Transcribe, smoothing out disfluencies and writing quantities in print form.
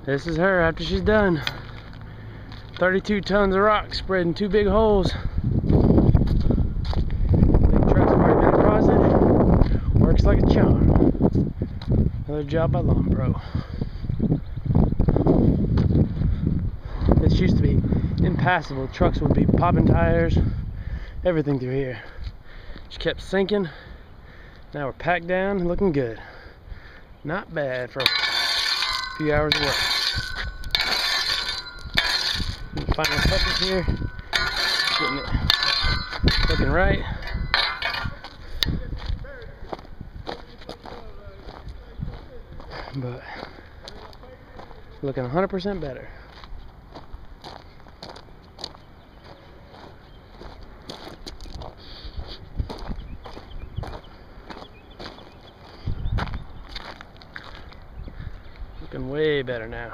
This is her after she's done. 32 tons of rock spread in 2 big holes. Big truck's already been across it. Works like a charm. Another job by Lawn Pro. This used to be impassable. Trucks would be popping tires, everything through here. Just kept sinking. Now we're packed down and looking good. Not bad for a few hours of work. Final touches here. Getting it looking right. But looking 100% better. Looking way better now.